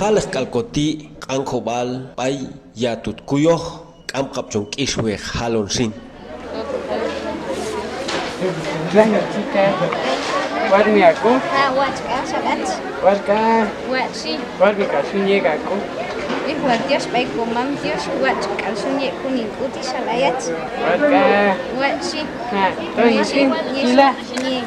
Halas kalkoti Q'anjob'al pay yatut kuyoh k'amqap chon k'ishwej halon sin. Warmi aku, Salat. warga, Watsi. warmi kasunye aku. Dios baik kumam Dios wat kalsunye kuning kuti salayat. Warga, Watsi. nah, toh isi, gila. Ni.